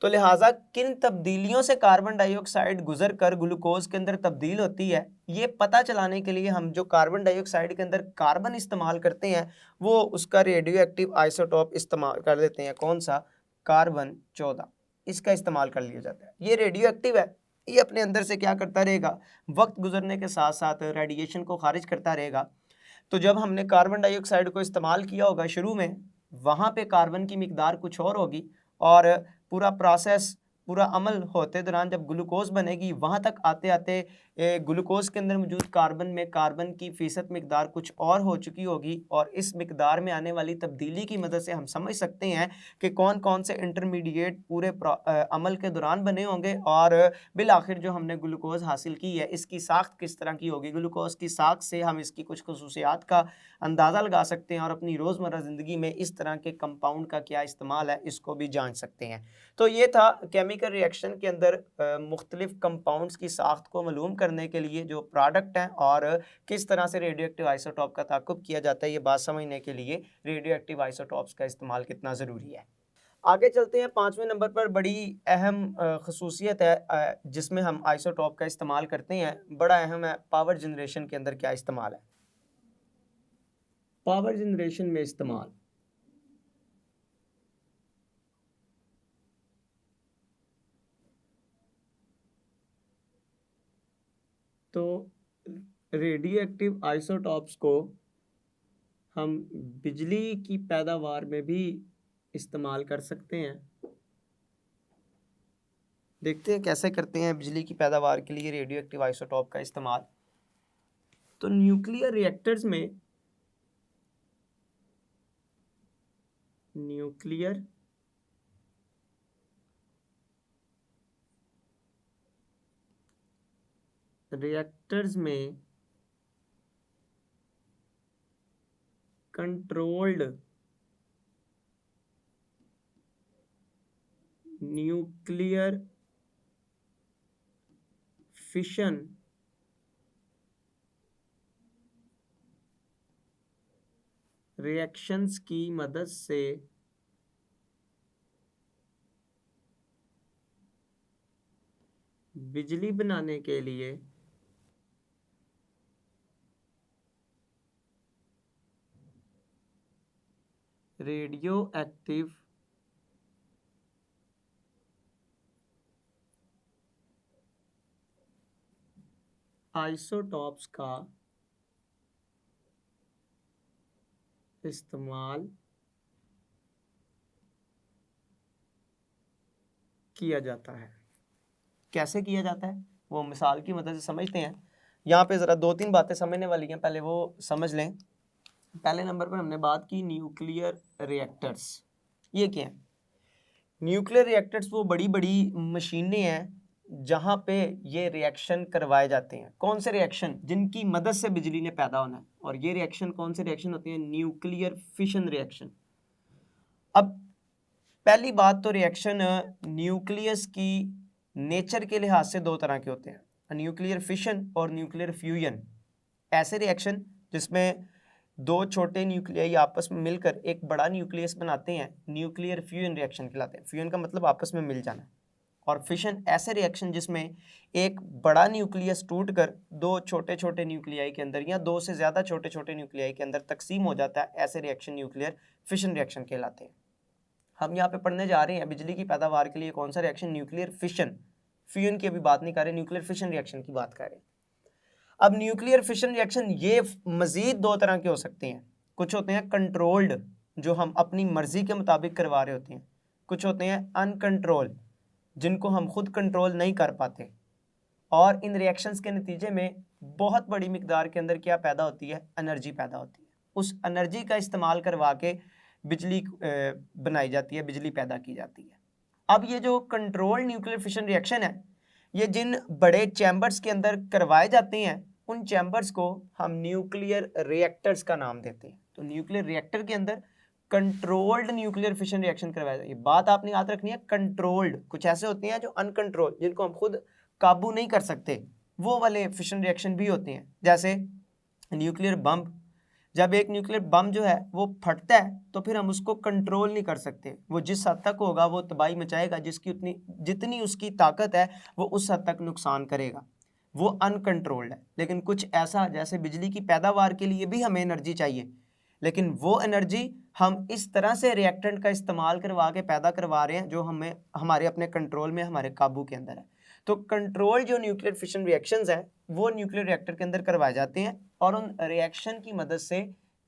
तो लिहाजा किन तब्दीलियों से कार्बन डाइऑक्साइड गुजर कर ग्लूकोज के अंदर तब्दील होती है, ये पता चलाने के लिए हम जो कार्बन डाइऑक्साइड के अंदर कार्बन इस्तेमाल करते हैं वो उसका रेडियो एक्टिव आइसोटोप इस्तेमाल कर देते हैं। कौन सा? कार्बन 14, इसका इस्तेमाल कर लिया जाता है। ये रेडियो एक्टिव है, ये अपने अंदर से क्या करता रहेगा? वक्त गुजरने के साथ साथ रेडिएशन को खारिज करता रहेगा। तो जब हमने कार्बन डाइऑक्साइड को इस्तेमाल किया होगा शुरू में, वहाँ पे कार्बन की मिकदार कुछ और होगी और पूरा प्रोसेस, पूरा अमल होते दौरान जब ग्लूकोज बनेगी वहाँ तक आते आते ग्लूकोज के अंदर मौजूद कार्बन में कार्बन की फ़ीसद मिकदार कुछ और हो चुकी होगी और इस मिकदार में आने वाली तब्दीली की मदद से हम समझ सकते हैं कि कौन कौन से इंटरमीडिएट पूरे अमल के दौरान बने होंगे और बिल आखिर जो हमने ग्लूकोज हासिल की है इसकी साख्त किस तरह की होगी। ग्लूकोज की साख्त से हम इसकी कुछ खसूसियात का अंदाज़ा लगा सकते हैं और अपनी रोज़मर्रा ज़िंदगी में इस तरह के कंपाउंड का क्या इस्तेमाल है इसको भी जान सकते हैं। तो ये था केमिकल रिएक्शन के अंदर मुख्तलिफ कंपाउंड्स की साख्त को मालूम करने के लिए जो प्रोडक्ट हैं और किस तरह से रेडियो एक्टिव आइसोटॉप का ताक़ुब किया जाता है, ये बात समझने के लिए रेडियो एक्टिव आइसोटॉप्स का इस्तेमाल कितना ज़रूरी है। आगे चलते हैं। 5वें नंबर पर बड़ी अहम खसूसियत है जिसमें हम आइसोटॉप का इस्तेमाल करते हैं, बड़ा अहम है। पावर जनरेशन के अंदर क्या इस्तेमाल है? पावर जनरेशन में इस्तेमाल। तो रेडियो एक्टिव आइसोटॉप्स को हम बिजली की पैदावार में भी इस्तेमाल कर सकते हैं। देखते हैं कैसे करते हैं बिजली की पैदावार के लिए रेडियो एक्टिव आइसोटॉप का इस्तेमाल। तो न्यूक्लियर रिएक्टर्स में कंट्रोल्ड न्यूक्लियर फिशन रिएक्शंस की मदद से बिजली बनाने के लिए रेडियो एक्टिव आइसोटॉप्स का इस्तेमाल किया जाता है। कैसे किया जाता है वो मिसाल की मदद से समझते हैं। यहाँ पे ज़रा 2-3 बातें समझने वाली हैं, पहले वो समझ लें। पहले नंबर पर हमने बात की न्यूक्लियर रिएक्टर्स। ये क्या है? न्यूक्लियर रिएक्टर्स वो बड़ी बड़ी मशीनें हैं जहाँ पे ये रिएक्शन करवाए जाते हैं। कौन से रिएक्शन? जिनकी मदद से बिजली ने पैदा होना है। और ये रिएक्शन कौन से रिएक्शन होते हैं? Nuclear fission reaction. अब पहली बात तो रिएक्शन न्यूक्लियस की नेचर के लिहाज से दो तरह के होते हैं, न्यूक्लियर फिशन और न्यूक्लियर फ्यूजन। ऐसे रिएक्शन जिसमें दो छोटे न्यूक्लियाई आपस में मिलकर एक बड़ा न्यूक्लियस बनाते हैं, न्यूक्लियर फ्यूजन रिएक्शन कहलाते हैं। फ्यूजन का मतलब आपस में मिल जाना। और फिशन ऐसे रिएक्शन जिसमें एक बड़ा न्यूक्लियस टूटकर दो छोटे छोटे न्यूक्लियाई के अंदर या दो से ज़्यादा छोटे छोटे न्यूक्लियाई के अंदर तकसीम हो जाता है। ऐसे रिएक्शन न्यूक्लियर फिशन रिएक्शन कहलाते हैं। हम यहाँ पे पढ़ने जा रहे हैं बिजली की पैदावार के लिए कौन सा रिएक्शन? Nuclear fission. फ्यूजन की अभी बात नहीं कर रहे, न्यूक्लियर फिशन रिएक्शन की बात कर रहे हैं। अब न्यूक्लियर फिशन रिएक्शन ये मजीद दो तरह के हो सकते हैं। कुछ होते हैं कंट्रोल्ड, जो हम अपनी मर्जी के मुताबिक करवा रहे होते हैं। कुछ होते हैं अनकंट्रोल्ड, जिनको हम खुद कंट्रोल नहीं कर पाते। और इन रिएक्शंस के नतीजे में बहुत बड़ी मिकदार के अंदर क्या पैदा होती है? एनर्जी पैदा होती है। उस एनर्जी का इस्तेमाल करवा के बिजली बनाई जाती है, बिजली पैदा की जाती है। अब ये जो कंट्रोल न्यूक्लियर फिशन रिएक्शन है, ये जिन बड़े चैम्बर्स के अंदर करवाए जाते हैं, उन चैम्बर्स को हम न्यूक्लियर रिएक्टर्स का नाम देते हैं। तो न्यूक्लियर रिएक्टर के अंदर कंट्रोल्ड न्यूक्लियर फिशन रिएक्शन करवाया जाता है। ये बात आपने याद रखनी है, कंट्रोल्ड। कुछ ऐसे होते हैं जो अनकंट्रोल्ड, जिनको हम खुद काबू नहीं कर सकते, वो वाले फिशन रिएक्शन भी होते हैं। जैसे न्यूक्लियर बम, जब एक न्यूक्लियर बम जो है वो फटता है तो फिर हम उसको कंट्रोल नहीं कर सकते। वो जिस हद तक होगा वो तबाही मचाएगा, जितनी उसकी ताकत है वो उस हद तक नुकसान करेगा। वो अनकंट्रोल्ड है। लेकिन कुछ ऐसा, जैसे बिजली की पैदावार के लिए भी हमें एनर्जी चाहिए, लेकिन वो एनर्जी हम इस तरह से रिएक्टेंट का इस्तेमाल करवा के पैदा करवा रहे हैं जो हमें हमारे अपने कंट्रोल में, हमारे काबू के अंदर है। तो कंट्रोल जो न्यूक्लियर फिशन रिएक्शंस हैं वो न्यूक्लियर रिएक्टर के अंदर करवाए जाते हैं और उन रिएक्शन की मदद से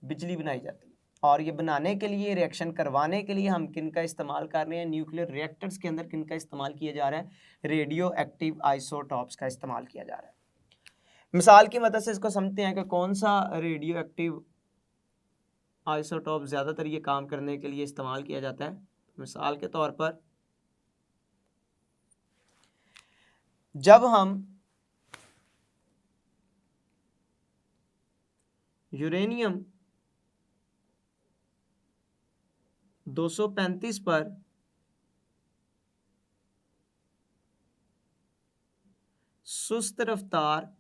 बिजली बनाई जाती है। और ये बनाने के लिए, रिएक्शन करवाने के लिए हम किन का इस्तेमाल कर रहे हैं? न्यूक्लियर रिएक्टर्स के अंदर किन का इस्तेमाल किया जा रहा है? रेडियो एक्टिव आइसोटॉप्स का इस्तेमाल किया जा रहा है। मिसाल की मदद से इसको समझते हैं कि कौन सा रेडियो एक्टिव आइसोटॉप ज़्यादातर ये काम करने के लिए इस्तेमाल किया जाता है। मिसाल के तौर पर जब हम यूरेनियम 235 पर सुस्त रफ्तार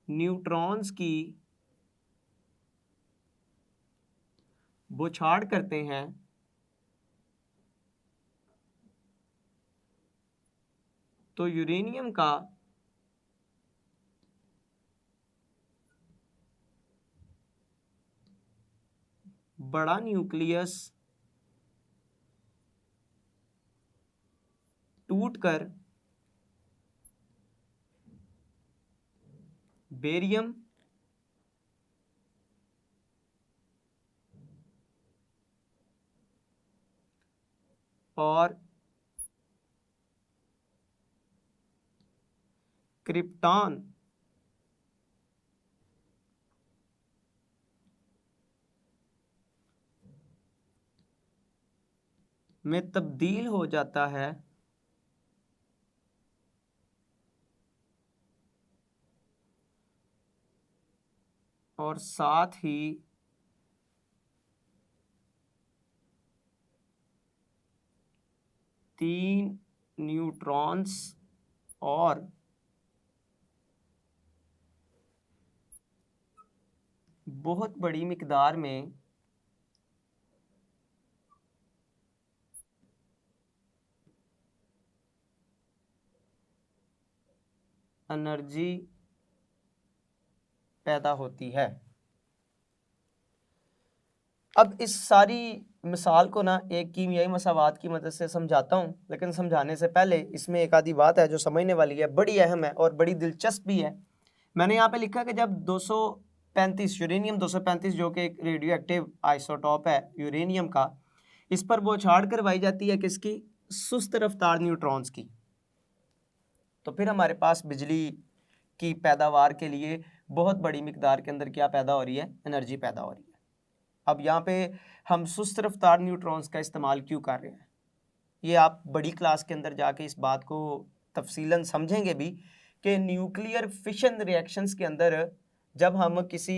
न्यूट्रॉन्स की बौछार करते हैं तो यूरेनियम का बड़ा न्यूक्लियस टूटकर बेरियम और क्रिप्टॉन में तब्दील हो जाता है और साथ ही तीन न्यूट्रॉन्स और बहुत बड़ी मिकदार में एनर्जी पैदा होती है। अब इस सारी मिसाल को ना एक कीमियाई मसावात की मदद से समझाता हूँ, लेकिन समझाने से पहले इसमें एक आधी बात है जो समझने वाली है, बड़ी अहम है और बड़ी दिलचस्प भी है। मैंने यहाँ पे लिखा कि जब 235 यूरेनियम 235 जो कि एक रेडियो एक्टिव आइसोटॉप है यूरेनियम का, इस पर बौछार करवाई जाती है किसकी? सुस्त रफ्तार न्यूट्रॉन्स की। तो फिर हमारे पास बिजली की पैदावार के लिए बहुत बड़ी मिकदार के अंदर क्या पैदा हो रही है? एनर्जी पैदा हो रही है। अब यहाँ पे हम सुस्त रफ्तार न्यूट्रॉन्स का इस्तेमाल क्यों कर रहे हैं, ये आप बड़ी क्लास के अंदर जाके इस बात को तफसीलन समझेंगे भी कि न्यूक्लियर फिशन रिएक्शंस के अंदर जब हम किसी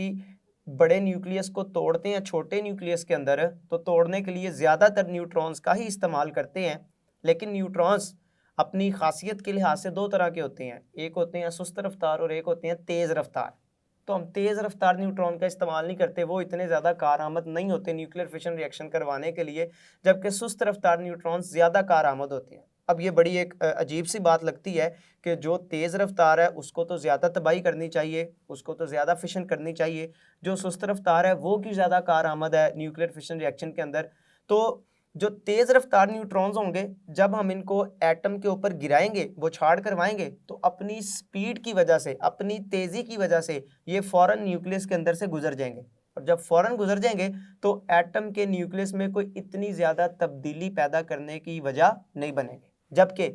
बड़े न्यूक्लियस को तोड़ते हैं छोटे न्यूक्लियस के अंदर, तो तोड़ने के लिए ज़्यादातर न्यूट्रॉन्स का ही इस्तेमाल करते हैं। लेकिन न्यूट्रॉन्स अपनी खासियत के लिहाज से दो तरह के होते हैं, एक होते हैं सुस्त रफ्तार और एक होते हैं तेज़ रफ्तार। तो हम तेज़ रफ्तार न्यूट्रॉन का इस्तेमाल नहीं करते, वो इतने ज़्यादा कारआमद नहीं होते न्यूक्लियर फिशन रिएक्शन करवाने के लिए, जबकि सुस्त रफ्तार न्यूट्रॉन्स ज़्यादा कारआमद होते हैं। अब ये बड़ी एक अजीब सी बात लगती है कि जो तेज़ रफ्तार है उसको तो ज़्यादा तबाही करनी चाहिए, उसको तो ज़्यादा फिशन करनी चाहिए, जो सुस्त रफ्तार है वो क्यों ज़्यादा कारआमद है न्यूक्लियर फिशन रिएक्शन के अंदर। तो जो तेज़ रफ्तार न्यूट्रॉन्स होंगे जब हम इनको एटम के ऊपर गिराएंगे, वो छाड़ करवाएंगे, तो अपनी स्पीड की वजह से, अपनी तेज़ी की वजह से ये फ़ौरन न्यूक्लियस के अंदर से गुजर जाएंगे, और जब फ़ौरन गुजर जाएंगे तो एटम के न्यूक्लियस में कोई इतनी ज़्यादा तब्दीली पैदा करने की वजह नहीं बनेगी। जबकि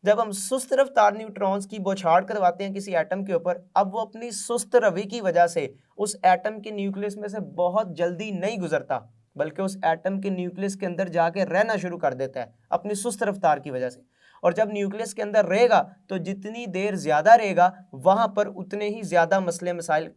जब हम सुस्त रफ्तार न्यूट्रॉन्स की बौछार करवाते हैं किसी एटम के ऊपर, अब वो अपनी सुस्त रवि की वजह से उस एटम के न्यूक्लियस में से बहुत जल्दी नहीं गुजरता, बल्कि उस एटम के न्यूक्लियस के अंदर जाके रहना शुरू कर देता है अपनी सुस्त रफ्तार की वजह से। और जब न्यूक्लियस के अंदर रहेगा तो जितनी देर ज़्यादा रहेगा वहाँ पर उतने ही ज़्यादा मसले मसाइल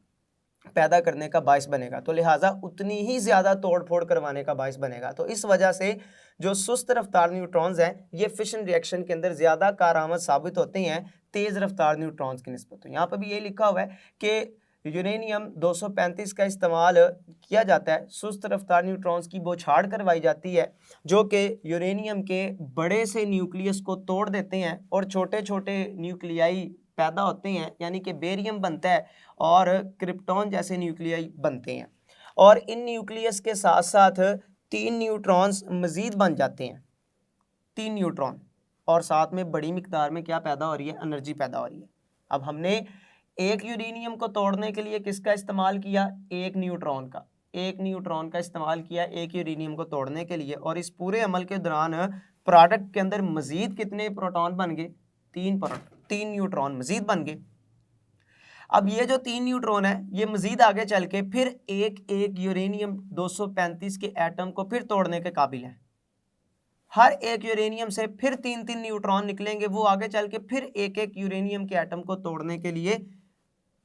पैदा करने का बायस बनेगा, तो लिहाजा उतनी ही ज़्यादा तोड़ फोड़ करवाने का बायस बनेगा। तो इस वजह से जो सुस्त रफ्तार न्यूट्रॉन्स हैं ये फिशन रिएक्शन के अंदर ज़्यादा कारआमद साबित होते हैं तेज़ रफ्तार न्यूट्रॉन्स की निस्बत। तो यहाँ पर भी ये लिखा हुआ है कि यूरेनियम 235 का इस्तेमाल किया जाता है, सुस्त रफ्तार न्यूट्रॉन्स की बौछार करवाई जाती है जो कि यूरेनियम के बड़े से न्यूक्लियस को तोड़ देते हैं और छोटे छोटे न्यूक्लियाई पैदा होते हैं, यानी कि बेरियम बनता है और क्रिप्टॉन जैसे न्यूक्लियाई बनते हैं। और इन न्यूक्लियस के साथ साथ 3 न्यूट्रॉन्स मज़ीद बन जाते हैं, 3 न्यूट्रॉन, और साथ में बड़ी मिकदार में क्या पैदा हो रही है? एनर्जी पैदा हो रही है। अब हमने एक यूरेनियम को तोड़ने के लिए किसका इस्तेमाल किया? एक न्यूट्रॉन का, एक न्यूट्रॉन का इस्तेमाल किया एक यूरेनियम को तोड़ने के लिए, और इस पूरे अमल के दौरान प्रोडक्ट के अंदर मज़ीद कितने प्रोटॉन बन गए? 3 न्यूट्रॉन मज़ीद बन गए। अब ये जो 3 न्यूट्रॉन है ये मज़ीद आगे चल के फिर एक यूरेनियम 235 के एटम को फिर तोड़ने के काबिल है। हर एक यूरेनियम से फिर 3 न्यूट्रॉन निकलेंगे, वो आगे चल के फिर एक यूरेनियम के एटम को तोड़ने के लिए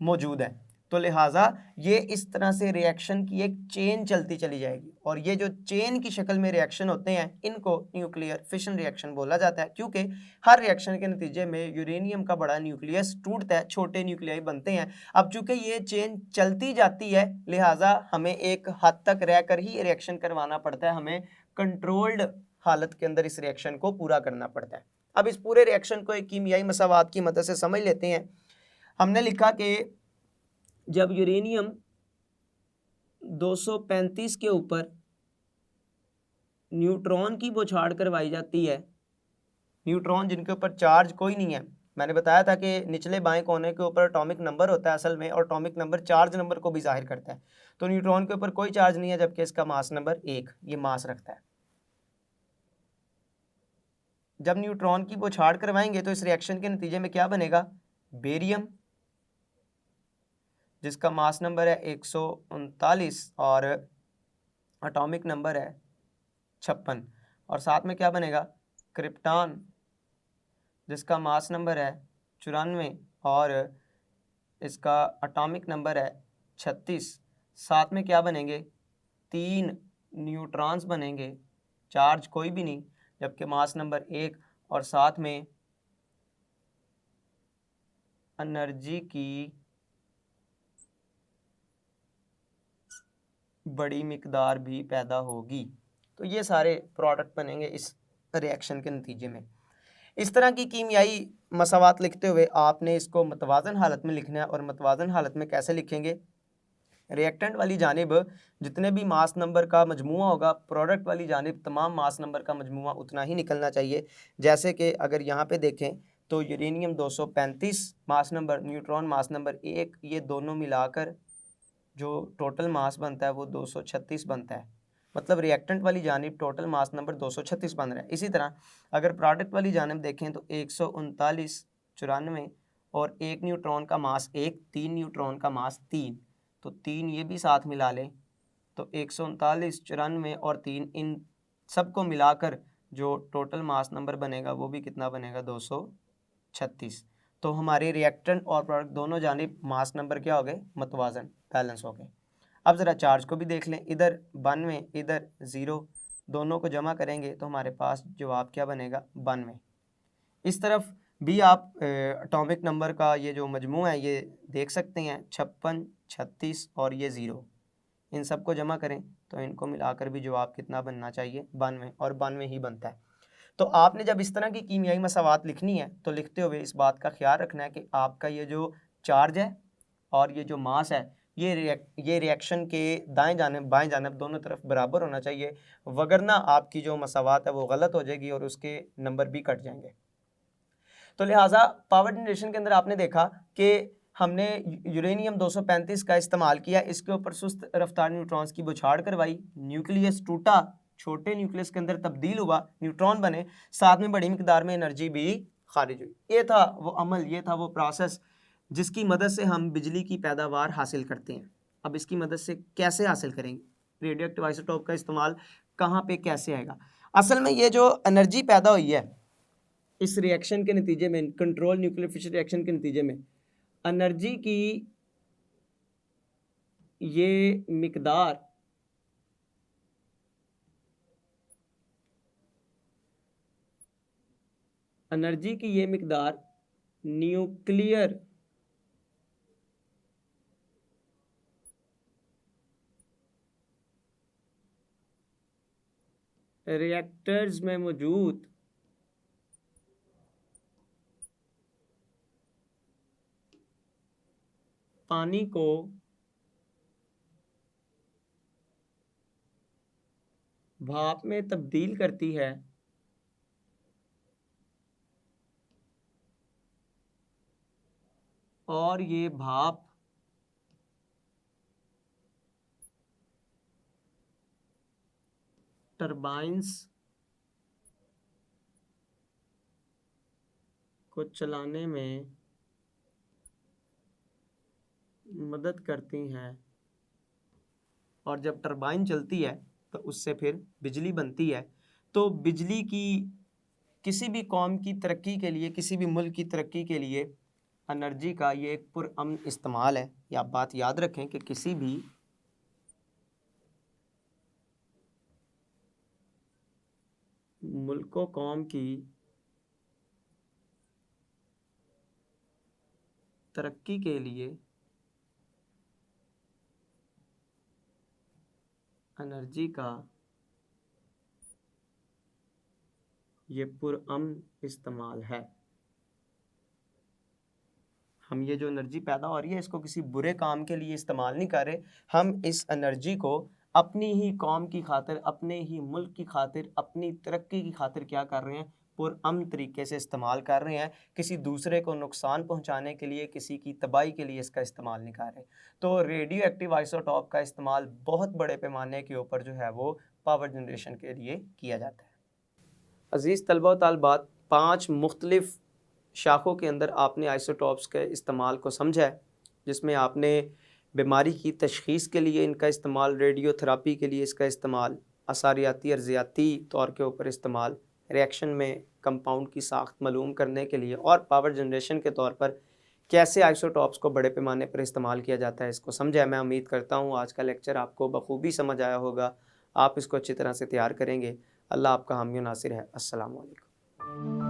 मौजूद है। तो लिहाजा ये इस तरह से रिएक्शन की एक चेन चलती चली जाएगी, और ये जो चेन की शक्ल में रिएक्शन होते हैं इनको न्यूक्लियर फिशन रिएक्शन बोला जाता है, क्योंकि हर रिएक्शन के नतीजे में यूरेनियम का बड़ा न्यूक्लियस टूटता है, छोटे न्यूक्लियाई बनते हैं। अब चूंकि ये चेन चलती जाती है लिहाजा हमें एक हद तक रहकर ही रिएक्शन करवाना पड़ता है, हमें कंट्रोल्ड हालत के अंदर इस रिएक्शन को पूरा करना पड़ता है। अब इस पूरे रिएक्शन को एक कीमियाई मसावात की मदद से समझ लेते हैं। हमने लिखा कि जब यूरेनियम 235 के ऊपर न्यूट्रॉन की बौछार करवाई जाती है, न्यूट्रॉन जिनके ऊपर चार्ज कोई नहीं है, मैंने बताया था कि निचले बाएं कोने के ऊपर एटॉमिक नंबर होता है असल में, और एटॉमिक नंबर चार्ज नंबर को भी जाहिर करता है। तो न्यूट्रॉन के ऊपर कोई चार्ज नहीं है, जबकि इसका मास नंबर 1, ये मास रखता है। जब न्यूट्रॉन की बौछार करवाएंगे तो इस रिएक्शन के नतीजे में क्या बनेगा, बेरियम जिसका मास नंबर है 139 और एटॉमिक नंबर है 56, और साथ में क्या बनेगा, क्रिप्टॉन जिसका मास नंबर है 94 और इसका एटॉमिक नंबर है 36। साथ में क्या बनेंगे, 3 न्यूट्रॉन्स बनेंगे, चार्ज कोई भी नहीं, जबकि मास नंबर 1, और साथ में एनर्जी की बड़ी मिकदार भी पैदा होगी। तो ये सारे प्रोडक्ट बनेंगे इस रिएक्शन के नतीजे में। इस तरह की कीमियाई मसावात लिखते हुए आपने इसको मतवाज़न हालत में लिखना है, और मतवाज़न हालत में कैसे लिखेंगे, रिएक्टेंट वाली जानिब जितने भी मास नंबर का मजमूआ होगा, प्रोडक्ट वाली जानिब तमाम मास नंबर का मजमूआ उतना ही निकलना चाहिए। जैसे कि अगर यहाँ पे देखें तो uranium 235 mass number, neutron mass number 1, ये दोनों मिलाकर जो टोटल मास बनता है वो 236 बनता है। मतलब रिएक्टेंट वाली जानिब टोटल मास नंबर 236 बन रहा है। इसी तरह अगर प्रोडक्ट वाली जानिब देखें तो 139, 94 और 1 न्यूट्रॉन का मास 1, 3 न्यूट्रॉन का मास 3, तो 3 ये भी साथ मिला लें तो 139, 94 और 3, इन सबको मिलाकर जो टोटल मास नंबर बनेगा वो भी कितना बनेगा, 236। तो हमारे रिएक्टेंट और प्रोडक्ट दोनों जानिब मास नंबर क्या हो गए, मतवाजन, बैलेंस हो गए। अब ज़रा चार्ज को भी देख लें, इधर 92, इधर 0, दोनों को जमा करेंगे तो हमारे पास जवाब क्या बनेगा, 92। इस तरफ भी आप एटॉमिक नंबर का ये जो मजमूआ है ये देख सकते हैं, 56, 36 और ये 0, इन सबको जमा करें तो इनको मिलाकर भी जवाब कितना बनना चाहिए, 92, और 92 ही बनता है। तो आपने जब इस तरह की कीमियाई मसावात लिखनी है तो लिखते हुए इस बात का ख्याल रखना है कि आपका ये जो चार्ज है और ये जो मास है ये रिएक्शन के दाएं जानिब बाएं जानिब दोनों तरफ बराबर होना चाहिए, वगरना आपकी जो मसावात है वो गलत हो जाएगी और उसके नंबर भी कट जाएंगे। तो लिहाजा पावर जनरेशन के अंदर आपने देखा कि हमने यूरेनियम 235 का इस्तेमाल किया, इसके ऊपर सुस्त रफ्तार न्यूट्रॉन्स की बौछार करवाई, न्यूक्लियस टूटा, छोटे न्यूक्लियस के अंदर तब्दील हुआ, न्यूट्रॉन बने, साथ में बड़ी मिकदार में एनर्जी भी खारिज हुई। ये था वो अमल, ये था वो प्रोसेस जिसकी मदद से हम बिजली की पैदावार हासिल करते हैं। अब इसकी मदद से कैसे हासिल करेंगे, रेडियो एक्टिव आइसोटोप का इस्तेमाल कहाँ पे कैसे आएगा। असल में ये जो एनर्जी पैदा हुई है इस रिएक्शन के नतीजे में, कंट्रोल न्यूक्लियर फिशन रिएक्शन के नतीजे में, एनर्जी की ये मिकदार न्यूक्लियर रिएक्टर्स में मौजूद पानी को भाप में तब्दील करती है और ये भाप टरबाइंस को चलाने में मदद करती हैं, और जब टरबाइन चलती है तो उससे फिर बिजली बनती है। तो बिजली की किसी भी कौम की तरक्की के लिए, किसी भी मुल्क की तरक्की के लिए एनर्जी का ये एक पुरअमन इस्तेमाल है। ये आप बात याद रखें कि किसी भी मुल्क कौम की तरक्की के लिए एनर्जी का ये पुरअमन इस्तेमाल है। हम ये जो एनर्जी पैदा हो रही है इसको किसी बुरे काम के लिए इस्तेमाल नहीं कर रहे, हम इस एनर्जी को अपनी ही कौम की खातिर, अपने ही मुल्क की खातिर, अपनी तरक्की की खातिर क्या कर रहे हैं, पुरअमन तरीके से इस्तेमाल कर रहे हैं। किसी दूसरे को नुकसान पहुंचाने के लिए, किसी की तबाही के लिए इसका इस्तेमाल नहीं कर रहे। तो रेडियो एक्टिव आइसोटॉप का इस्तेमाल बहुत बड़े पैमाने के ऊपर जो है वो पावर जनरेशन के लिए किया जाता है। अज़ीज़ तलबा व तालिबात, 5 मुख्तलिफ़ शाखों के अंदर आपने आइसोटॉप्स के इस्तेमाल को समझा है, जिसमें आपने बीमारी की तशख़ीस के लिए इनका इस्तेमाल, रेडियोथेरापी के लिए इसका इस्तेमाल, आसारियाती अर्जियाती तौर के ऊपर इस्तेमाल, रिएक्शन में कंपाउंड की साख्त मालूम करने के लिए, और पावर जनरेशन के तौर पर कैसे आइसोटॉप्स को बड़े पैमाने पर इस्तेमाल किया जाता है, इसको समझा है। मैं उम्मीद करता हूँ आज का लेक्चर आपको बखूबी समझ आया होगा। आप इसको अच्छी तरह से तैयार करेंगे। अल्लाह आपका हामी नासिर है। अस्सलाम वालेकुम।